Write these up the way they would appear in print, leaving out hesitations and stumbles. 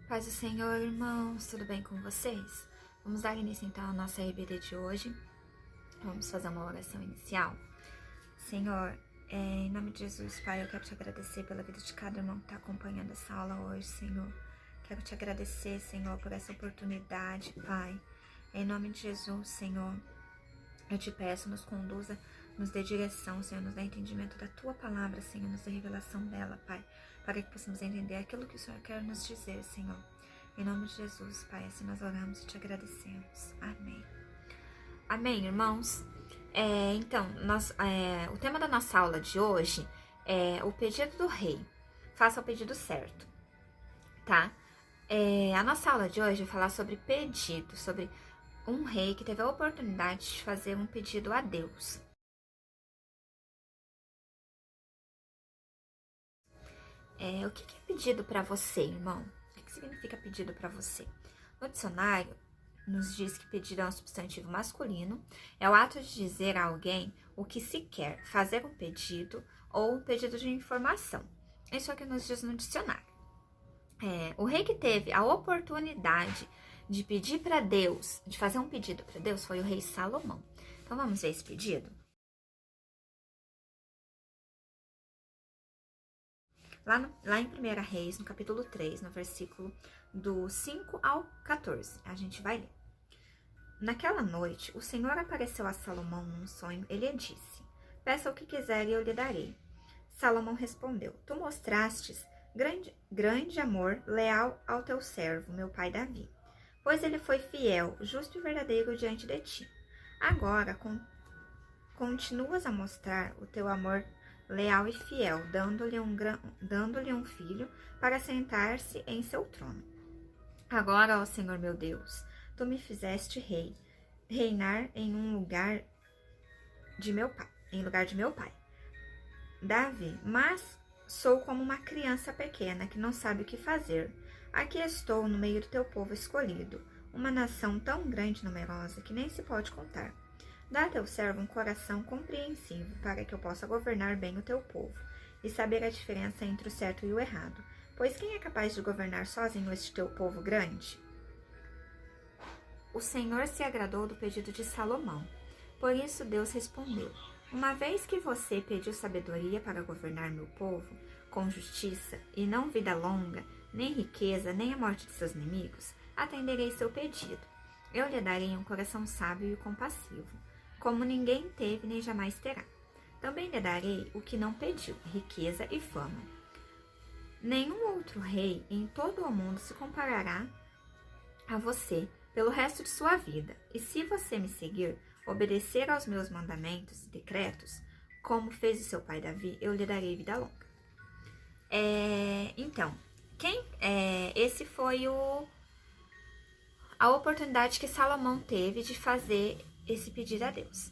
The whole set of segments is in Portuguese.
Paz do Senhor, irmãos, tudo bem com vocês? Vamos dar início então à nossa RBD de hoje. Vamos fazer uma oração inicial. Senhor, em nome de Jesus, Pai, eu quero te agradecer pela vida de cada irmão que está acompanhando essa aula hoje, Senhor. Quero te agradecer, Senhor, por essa oportunidade, Pai. Em nome de Jesus, Senhor, eu te peço, nos conduza, nos dê direção, Senhor, nos dê entendimento da Tua palavra, Senhor, nos dê revelação dela, Pai, para que possamos entender aquilo que o Senhor quer nos dizer, Senhor. Em nome de Jesus, Pai, assim nós oramos e te agradecemos. Amém. Amém, irmãos? O tema da nossa aula de hoje é o pedido do rei. Faça o pedido certo, tá? A nossa aula de hoje vai falar sobre pedido, sobre um rei que teve a oportunidade de fazer um pedido a Deus. O que é pedido para você, irmão? O que significa pedido para você? No dicionário, nos diz que pedido é um substantivo masculino, é o ato de dizer a alguém o que se quer, fazer um pedido ou um pedido de informação. Isso é o que nos diz no dicionário. O rei que teve a oportunidade de pedir para Deus, de fazer um pedido para Deus, foi o rei Salomão. Então vamos ver esse pedido? Lá em 1 Reis, no capítulo 3, no versículo do 5 ao 14, a gente vai ler. Naquela noite, o Senhor apareceu a Salomão num sonho. Ele disse: peça o que quiser e eu lhe darei. Salomão respondeu: tu mostrastes grande amor, leal ao teu servo, meu pai Davi, pois ele foi fiel, justo e verdadeiro diante de ti. Agora, continuas a mostrar o teu amor leal e fiel, dando-lhe um filho para sentar-se em seu trono. Agora, ó Senhor meu Deus, tu me fizeste rei, reinar em lugar de meu pai, Davi, mas sou como uma criança pequena que não sabe o que fazer. Aqui estou no meio do teu povo escolhido, uma nação tão grande e numerosa que nem se pode contar. Dá a teu servo um coração compreensivo, para que eu possa governar bem o teu povo, e saber a diferença entre o certo e o errado. Pois quem é capaz de governar sozinho este teu povo grande? O Senhor se agradou do pedido de Salomão. Por isso Deus respondeu: uma vez que você pediu sabedoria para governar meu povo, com justiça, e não vida longa, nem riqueza, nem a morte de seus inimigos, atenderei seu pedido. Eu lhe darei um coração sábio e compassivo, como ninguém teve nem jamais terá. Também lhe darei o que não pediu, riqueza e fama. Nenhum outro rei em todo o mundo se comparará a você pelo resto de sua vida. E se você me seguir, obedecer aos meus mandamentos e decretos, como fez o seu pai Davi, eu lhe darei vida longa. Esse foi a oportunidade que Salomão teve de fazer esse pedido a Deus.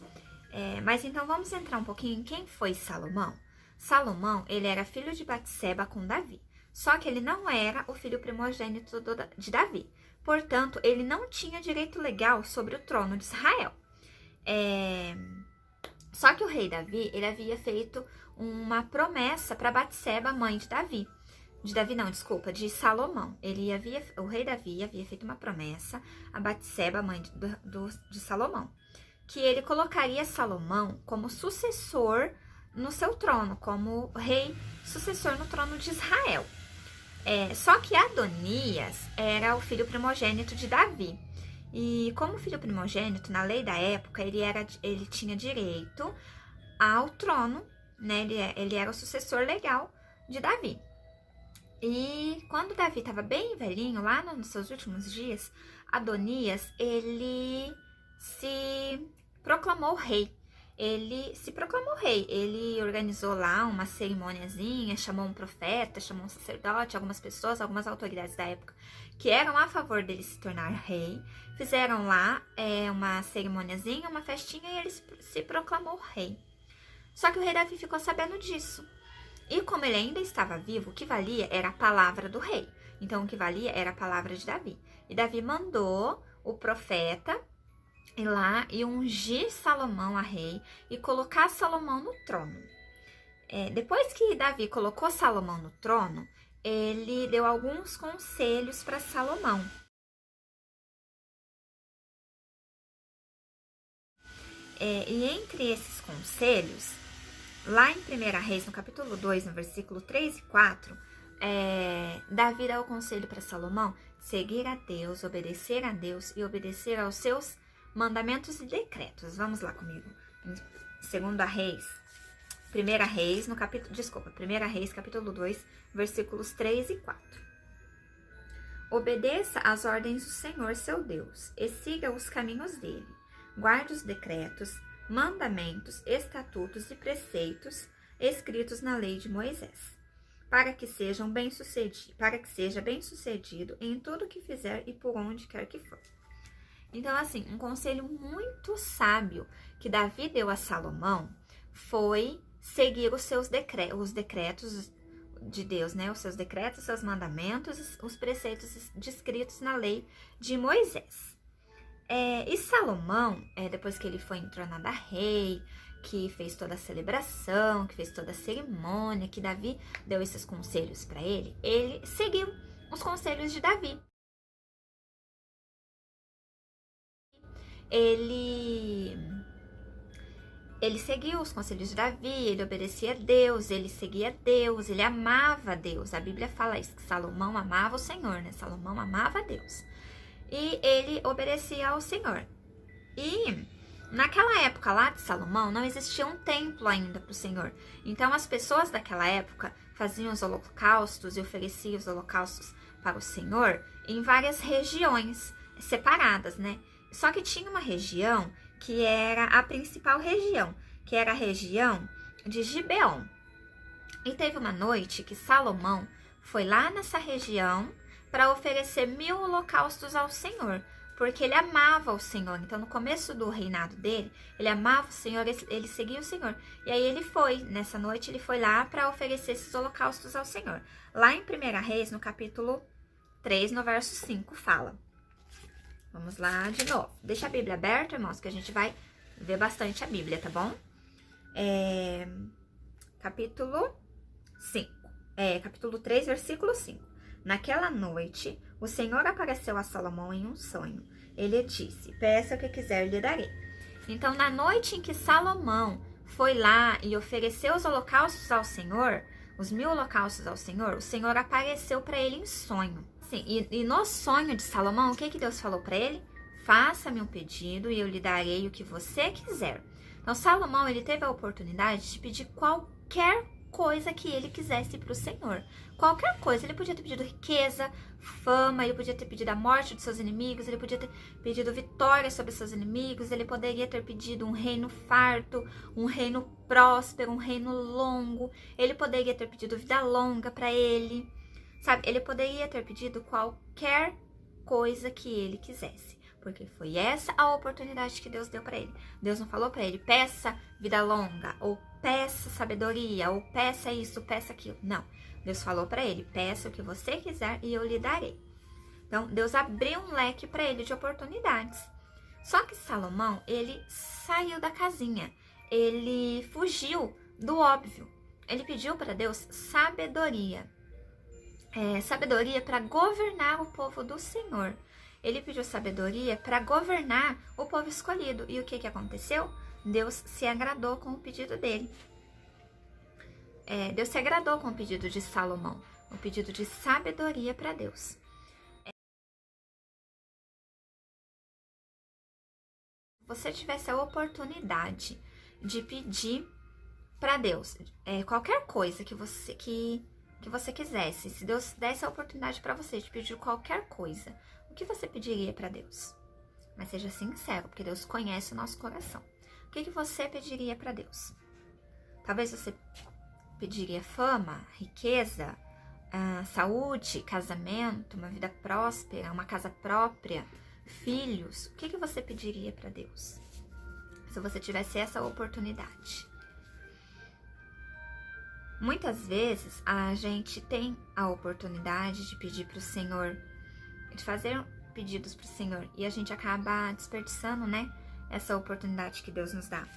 Mas então vamos entrar um pouquinho em quem foi Salomão. Salomão, ele era filho de Batseba com Davi, só que ele não era o filho primogênito de Davi. Portanto, ele não tinha direito legal sobre o trono de Israel. Só que o rei Davi, ele havia feito uma promessa para Batseba, mãe de Davi. De Salomão. O rei Davi havia feito uma promessa a Batseba, mãe de Salomão, que ele colocaria Salomão como sucessor no seu trono, como rei sucessor no trono de Israel. Só que Adonias era o filho primogênito de Davi. E como filho primogênito, na lei da época, ele tinha direito ao trono, né? Ele era o sucessor legal de Davi. E quando Davi estava bem velhinho, lá nos seus últimos dias, Adonias, ele se proclamou rei. Ele organizou lá uma cerimôniazinha, chamou um profeta, chamou um sacerdote, algumas pessoas, algumas autoridades da época que eram a favor dele se tornar rei. Fizeram lá uma cerimôniazinha, uma festinha, e ele se proclamou rei. Só que o rei Davi ficou sabendo disso. E como ele ainda estava vivo, o que valia era a palavra do rei. Então, o que valia era a palavra de Davi. E Davi mandou o profeta ir lá e ungir Salomão a rei e colocar Salomão no trono. Depois que Davi colocou Salomão no trono, ele deu alguns conselhos para Salomão. E entre esses conselhos, lá em 1 Reis, no capítulo 2, no versículo 3 e 4, Davi dá o conselho para Salomão seguir a Deus, obedecer a Deus e obedecer aos seus mandamentos e decretos. Vamos lá comigo. Em 2 Reis, 1 Reis, 1 Reis, capítulo 2, versículos 3 e 4. Obedeça às ordens do Senhor, seu Deus, e siga os caminhos dele. Guarde os decretos, mandamentos, estatutos e preceitos escritos na lei de Moisés, para que seja bem-sucedido em tudo que fizer e por onde quer que for. Então, assim, um conselho muito sábio que Davi deu a Salomão foi seguir os decretos de Deus, né? Os seus decretos, os seus mandamentos, os preceitos descritos na lei de Moisés. E Salomão, depois que ele foi entronado a rei, que fez toda a celebração, que fez toda a cerimônia, que Davi deu esses conselhos para ele seguiu os conselhos de Davi. Ele seguiu os conselhos de Davi, ele obedecia a Deus, ele seguia Deus, ele amava a Deus. A Bíblia fala isso, que Salomão amava o Senhor, né? Salomão amava a Deus. E ele obedecia ao Senhor. E naquela época lá de Salomão, não existia um templo ainda para o Senhor. Então as pessoas daquela época faziam os holocaustos e ofereciam os holocaustos para o Senhor em várias regiões separadas, né? Só que tinha uma região que era a principal região, que era a região de Gibeon. E teve uma noite que Salomão foi lá nessa região para oferecer 1000 holocaustos ao Senhor, porque ele amava o Senhor. Então, no começo do reinado dele, ele amava o Senhor, ele seguia o Senhor. E aí nessa noite, ele foi lá para oferecer esses holocaustos ao Senhor. Lá em 1 Reis, no capítulo 3, no verso 5, fala. Vamos lá de novo. Deixa a Bíblia aberta, irmãos, que a gente vai ver bastante a Bíblia, tá bom? Capítulo 5. Capítulo 3, versículo 5. Naquela noite, o Senhor apareceu a Salomão em um sonho. Ele disse, peça o que quiser, lhe darei. Então, na noite em que Salomão foi lá e ofereceu os holocaustos ao Senhor, os 1000 holocaustos ao Senhor, o Senhor apareceu para ele em sonho. Sim, e no sonho de Salomão, o que Deus falou para ele? Faça-me um pedido e eu lhe darei o que você quiser. Então, Salomão, ele teve a oportunidade de pedir qualquer coisa que ele quisesse para o Senhor. Qualquer coisa. Ele podia ter pedido riqueza, fama, ele podia ter pedido a morte dos seus inimigos, ele podia ter pedido vitória sobre seus inimigos, ele poderia ter pedido um reino farto, um reino próspero, um reino longo, ele poderia ter pedido vida longa para ele, sabe? Ele poderia ter pedido qualquer coisa que ele quisesse. Porque foi essa a oportunidade que Deus deu para ele. Deus não falou para ele, peça vida longa, ou peça sabedoria, ou peça isso, peça aquilo. Não. Deus falou para ele, peça o que você quiser e eu lhe darei. Então, Deus abriu um leque para ele de oportunidades. Só que Salomão, ele saiu da casinha. Ele fugiu do óbvio. Ele pediu para Deus sabedoria. Sabedoria para governar o povo do Senhor. Ele pediu sabedoria para governar o povo escolhido. E o que aconteceu? Deus se agradou com o pedido dele. Deus se agradou com o pedido de Salomão. O pedido de sabedoria para Deus. Se você tivesse a oportunidade de pedir para Deus qualquer coisa que você quisesse, se Deus desse a oportunidade para você de pedir qualquer coisa, o que você pediria para Deus? Mas seja sincero, porque Deus conhece o nosso coração. O que você pediria para Deus? Talvez você pediria fama, riqueza, saúde, casamento, uma vida próspera, uma casa própria, filhos. O que você pediria para Deus? Se você tivesse essa oportunidade. Muitas vezes a gente tem a oportunidade de pedir para o Senhor, de fazer pedidos para o Senhor, e a gente acaba desperdiçando, né, essa oportunidade que Deus nos dá.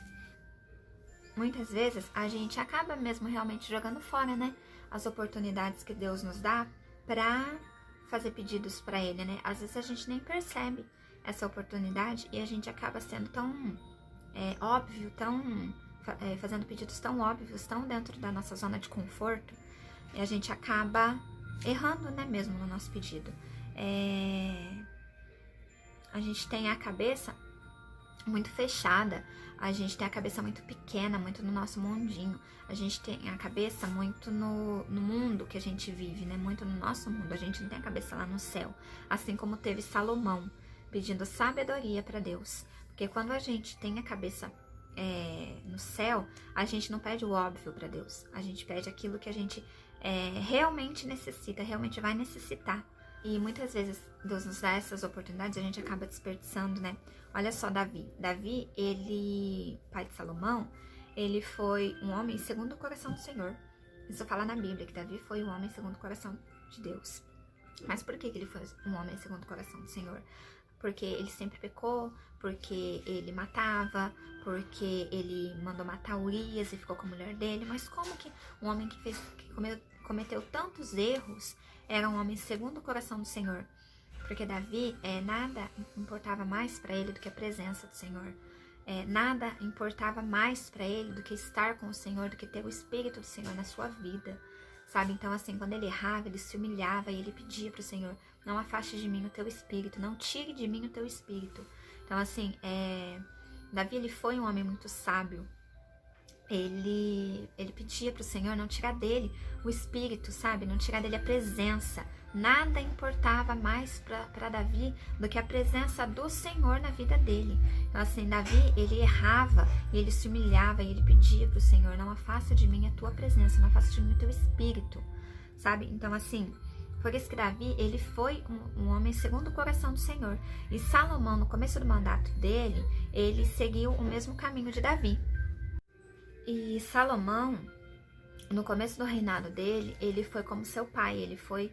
muitas vezes a gente acaba mesmo realmente jogando fora, né? As oportunidades que Deus nos dá pra fazer pedidos pra Ele, né? Às vezes a gente nem percebe essa oportunidade e a gente acaba sendo tão óbvio, fazendo pedidos tão óbvios, tão dentro da nossa zona de conforto, e a gente acaba errando, né, mesmo no nosso pedido. A gente tem a cabeça muito fechada, a gente tem a cabeça muito pequena, muito no nosso mundinho, a gente tem a cabeça muito no mundo que a gente vive, né, muito no nosso mundo, a gente não tem a cabeça lá no céu, assim como teve Salomão, pedindo sabedoria para Deus, porque quando a gente tem a cabeça no céu, a gente não pede o óbvio para Deus, a gente pede aquilo que a gente realmente necessita, realmente vai necessitar. E muitas vezes Deus nos dá essas oportunidades e a gente acaba desperdiçando, né? Olha só Davi. Davi, ele, pai de Salomão, ele foi um homem segundo o coração do Senhor. Isso fala na Bíblia, que Davi foi um homem segundo o coração de Deus. Mas por que ele foi um homem segundo o coração do Senhor? Porque ele sempre pecou, porque ele matava, porque ele mandou matar Urias e ficou com a mulher dele. Mas como que um homem que cometeu tantos erros era um homem segundo o coração do Senhor? Porque Davi, nada importava mais para ele do que a presença do Senhor. Nada importava mais para ele do que estar com o Senhor, do que ter o Espírito do Senhor na sua vida, sabe? Então, assim, quando ele errava, ele se humilhava e ele pedia para o Senhor: não afaste de mim o teu Espírito, não tire de mim o teu Espírito. Então, assim, Davi, ele foi um homem muito sábio. Ele pedia para o Senhor não tirar dele o Espírito, sabe? Não tirar dele a presença. Nada importava mais para Davi do que a presença do Senhor na vida dele. Então, assim, Davi, ele errava, e ele se humilhava, e ele pedia para o Senhor: não afasta de mim a tua presença, não afasta de mim o teu Espírito, sabe? Então, assim, por isso que Davi, ele foi um homem segundo o coração do Senhor. E Salomão, no começo do mandato dele, ele seguiu o mesmo caminho de Davi. E Salomão, no começo do reinado dele, ele foi como seu pai, ele foi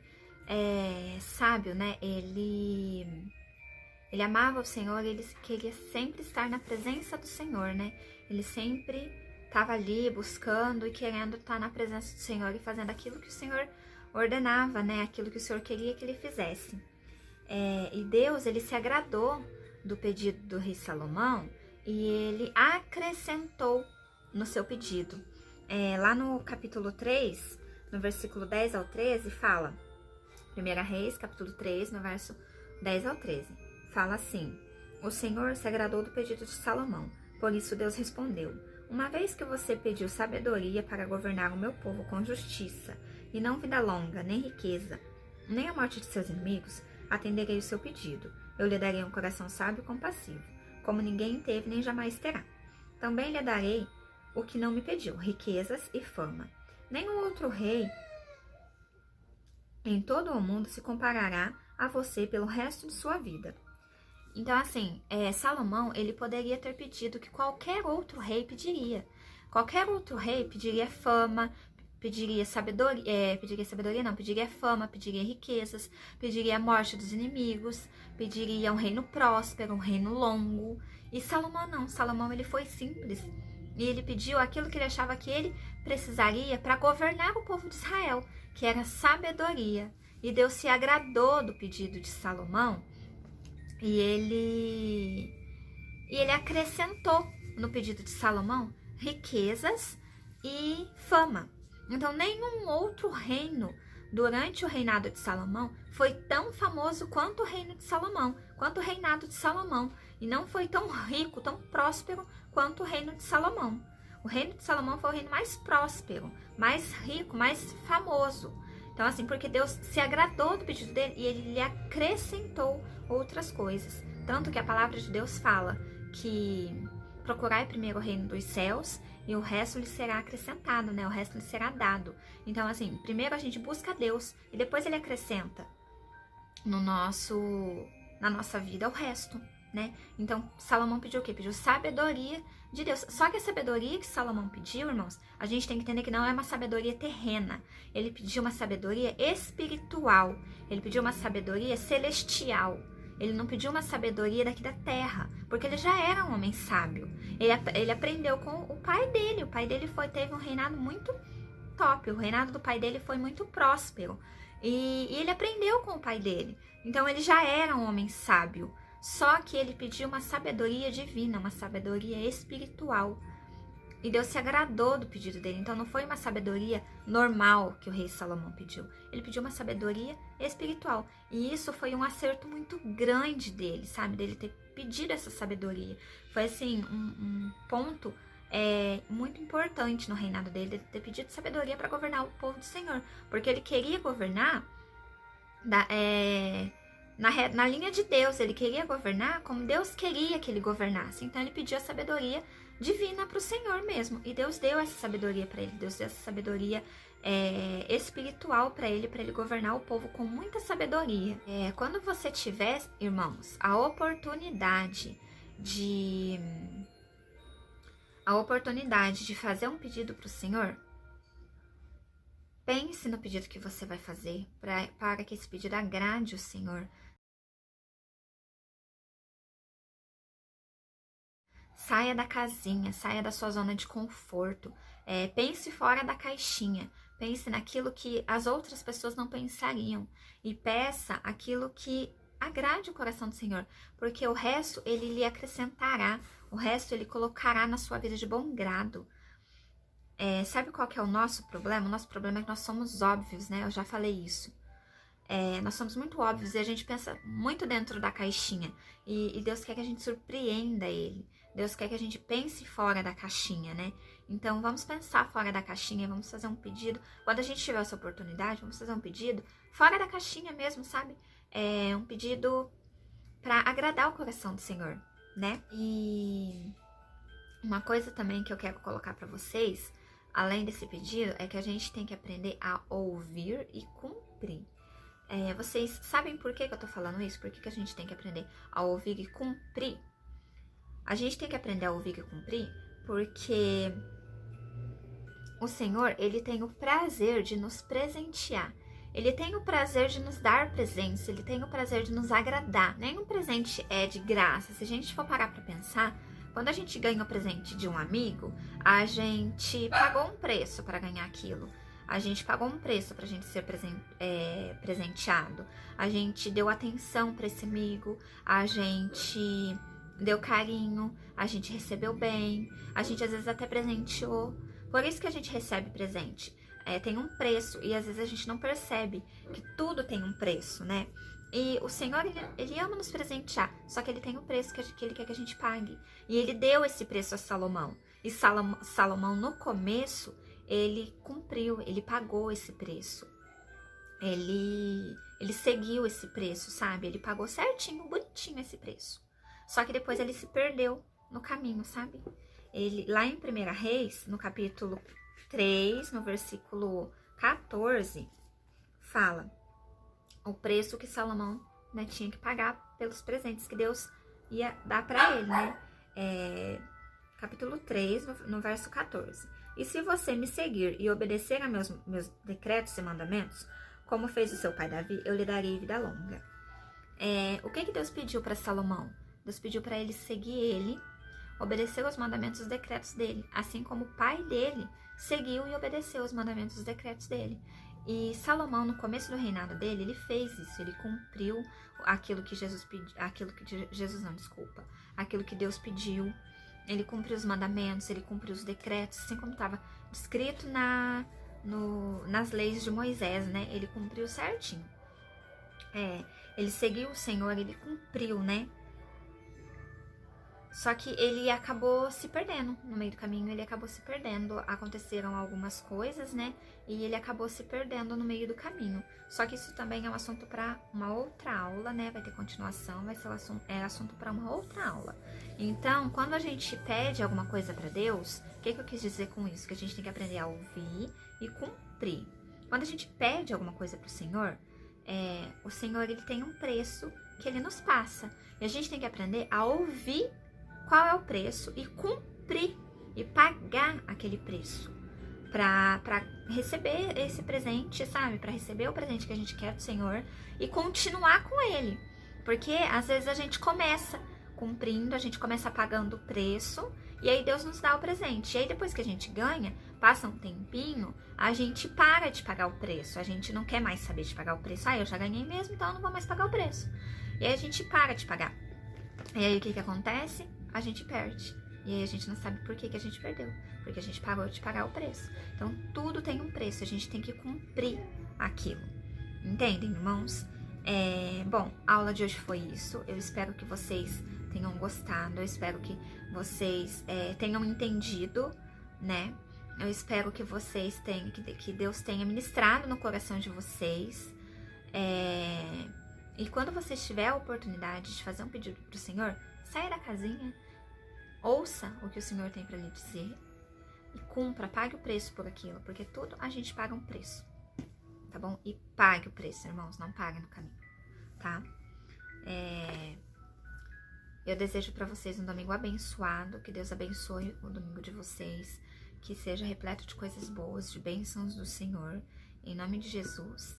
sábio, né? Ele amava o Senhor, ele queria sempre estar na presença do Senhor, né? Ele sempre estava ali buscando e querendo estar na presença do Senhor e fazendo aquilo que o Senhor ordenava, né? Aquilo que o Senhor queria que ele fizesse. E Deus, ele se agradou do pedido do rei Salomão e ele acrescentou no seu pedido. Lá no capítulo 3, no versículo 10 ao 13, fala, 1 Reis, capítulo 3, no verso 10 ao 13, fala assim: o Senhor se agradou do pedido de Salomão, por isso Deus respondeu: uma vez que você pediu sabedoria para governar o meu povo com justiça, e não vida longa, nem riqueza, nem a morte de seus inimigos, atenderei o seu pedido. Eu lhe darei um coração sábio e compassivo, como ninguém teve nem jamais terá. Também lhe darei o que não me pediu, riquezas e fama. Nenhum outro rei em todo o mundo se comparará a você pelo resto de sua vida. Então, assim, Salomão, ele poderia ter pedido que qualquer outro rei pediria. Qualquer outro rei pediria fama, pediria fama, pediria riquezas, pediria a morte dos inimigos, pediria um reino próspero, um reino longo. E Salomão não, Salomão, ele foi simples. E ele pediu aquilo que ele achava que ele precisaria para governar o povo de Israel, que era sabedoria. E Deus se agradou do pedido de Salomão e ele acrescentou no pedido de Salomão riquezas e fama. Então, nenhum outro reino durante o reinado de Salomão foi tão famoso quanto o reino de Salomão, quanto o reinado de Salomão. E não foi tão rico, tão próspero quanto o reino de Salomão. O reino de Salomão foi o reino mais próspero, mais rico, mais famoso. Então, assim, porque Deus se agradou do pedido dele e ele lhe acrescentou outras coisas. Tanto que a palavra de Deus fala que procurai primeiro o reino dos céus e o resto lhe será acrescentado, né? O resto lhe será dado. Então, assim, primeiro a gente busca Deus e depois ele acrescenta na nossa vida o resto, né? Então, Salomão pediu o quê? Pediu sabedoria de Deus. Só que a sabedoria que Salomão pediu, irmãos, a gente tem que entender que não é uma sabedoria terrena. Ele pediu uma sabedoria espiritual. Ele pediu uma sabedoria celestial. Ele não pediu uma sabedoria daqui da terra, porque ele já era um homem sábio. Ele aprendeu com o pai dele. O pai dele teve um reinado muito top. O reinado do pai dele foi muito próspero. E ele aprendeu com o pai dele. Então ele já era um homem sábio. Só que ele pediu uma sabedoria divina, uma sabedoria espiritual. E Deus se agradou do pedido dele. Então não foi uma sabedoria normal que o rei Salomão pediu. Ele pediu uma sabedoria espiritual. E isso foi um acerto muito grande dele, sabe? Dele ter pedido essa sabedoria. Foi assim, um ponto muito importante no reinado dele, ter pedido sabedoria para governar o povo do Senhor. Porque ele queria governar na linha de Deus. Ele queria governar como Deus queria que ele governasse. Então ele pediu a sabedoria divina para o Senhor mesmo. E Deus deu essa sabedoria para ele. Deus deu essa sabedoria espiritual para ele governar o povo com muita sabedoria. Quando você tiver, irmãos, a oportunidade de fazer um pedido para o Senhor, pense no pedido que você vai fazer para que esse pedido agrade o Senhor. Saia da casinha, saia da sua zona de conforto. Pense fora da caixinha. Pense naquilo que as outras pessoas não pensariam. E peça aquilo que agrade o coração do Senhor. Porque o resto ele lhe acrescentará. O resto ele colocará na sua vida de bom grado. Sabe qual que é o nosso problema? O nosso problema é que nós somos óbvios, né? Eu já falei isso. Nós somos muito óbvios e a gente pensa muito dentro da caixinha. E Deus quer que a gente surpreenda Ele. Deus quer que a gente pense fora da caixinha, né? Então, vamos pensar fora da caixinha, vamos fazer um pedido. Quando a gente tiver essa oportunidade, vamos fazer um pedido fora da caixinha mesmo, sabe? Um pedido para agradar o coração do Senhor, né? E uma coisa também que eu quero colocar para vocês, além desse pedido, é que a gente tem que aprender a ouvir e cumprir. Vocês sabem por que eu tô falando isso? Por que a gente tem que aprender a ouvir e cumprir? A gente tem que aprender a ouvir e cumprir porque o Senhor, Ele tem o prazer de nos presentear. Ele tem o prazer de nos dar presentes, Ele tem o prazer de nos agradar. Nenhum presente é de graça. Se a gente for parar para pensar, quando a gente ganha o presente de um amigo, a gente pagou um preço para ganhar aquilo. A gente pagou um preço para a gente ser presenteado. A gente deu atenção para esse amigo. A gente deu carinho. A gente recebeu bem. A gente às vezes até presenteou. Por isso que a gente recebe presente. Tem um preço e às vezes a gente não percebe que tudo tem um preço, né? E o Senhor, ele ama nos presentear, só que Ele tem um preço que Ele quer que a gente pague. E Ele deu esse preço a Salomão. E Salomão, no começo, ele cumpriu, ele pagou esse preço. Ele seguiu esse preço, sabe? Ele pagou certinho, bonitinho esse preço. Só que depois ele se perdeu no caminho, sabe? Lá em 1 Reis, no capítulo 3, no versículo 14, fala o preço que Salomão, né, tinha que pagar pelos presentes que Deus ia dar para ele, né? Capítulo 3, no verso 14. E se você me seguir e obedecer a meus decretos e mandamentos, como fez o seu pai Davi, eu lhe darei vida longa. O que Deus pediu para Salomão? Deus pediu para ele seguir ele, obedecer os mandamentos e os decretos dele, assim como o pai dele seguiu e obedeceu os mandamentos e os decretos dele. E Salomão, no começo do reinado dele, ele fez isso, ele cumpriu aquilo que aquilo que Deus pediu. Ele cumpriu os mandamentos, ele cumpriu os decretos, assim como estava descrito nas leis de Moisés, né? Ele cumpriu certinho. Ele seguiu o Senhor, ele cumpriu, né? Só que ele acabou se perdendo no meio do caminho, ele acabou se perdendo. Aconteceram algumas coisas, né? E ele acabou se perdendo no meio do caminho. Só que isso também é um assunto para uma outra aula, né? Vai ter continuação, vai ser assunto para uma outra aula. Então, quando a gente pede alguma coisa para Deus, o que eu quis dizer com isso? Que a gente tem que aprender a ouvir e cumprir. Quando a gente pede alguma coisa para o Senhor, ele tem um preço que ele nos passa. E a gente tem que aprender a ouvir qual é o preço e cumprir e pagar aquele preço para receber esse presente, sabe? Para receber o presente que a gente quer do Senhor e continuar com ele. Porque às vezes a gente começa cumprindo, a gente começa pagando o preço, e aí Deus nos dá o presente. E aí depois que a gente ganha, passa um tempinho, a gente para de pagar o preço. A gente não quer mais saber de pagar o preço. Eu já ganhei mesmo, então eu não vou mais pagar o preço. E aí a gente para de pagar. E aí o que acontece? A gente perde. E aí a gente não sabe por que a gente perdeu. Porque a gente parou de pagar o preço. Então tudo tem um preço, a gente tem que cumprir aquilo. Entendem, irmãos? Bom, a aula de hoje foi isso. Eu espero que vocês tenham gostado. Eu espero que vocês tenham entendido, né? Eu espero que vocês tenham, que Deus tenha ministrado no coração de vocês. E quando você tiver a oportunidade de fazer um pedido para o Senhor, saia da casinha, ouça o que o Senhor tem para lhe dizer e cumpra, pague o preço por aquilo, porque tudo a gente paga um preço, tá bom? E pague o preço, irmãos, não pague no caminho, tá? Eu desejo para vocês um domingo abençoado, que Deus abençoe o domingo de vocês, que seja repleto de coisas boas, de bênçãos do Senhor, em nome de Jesus.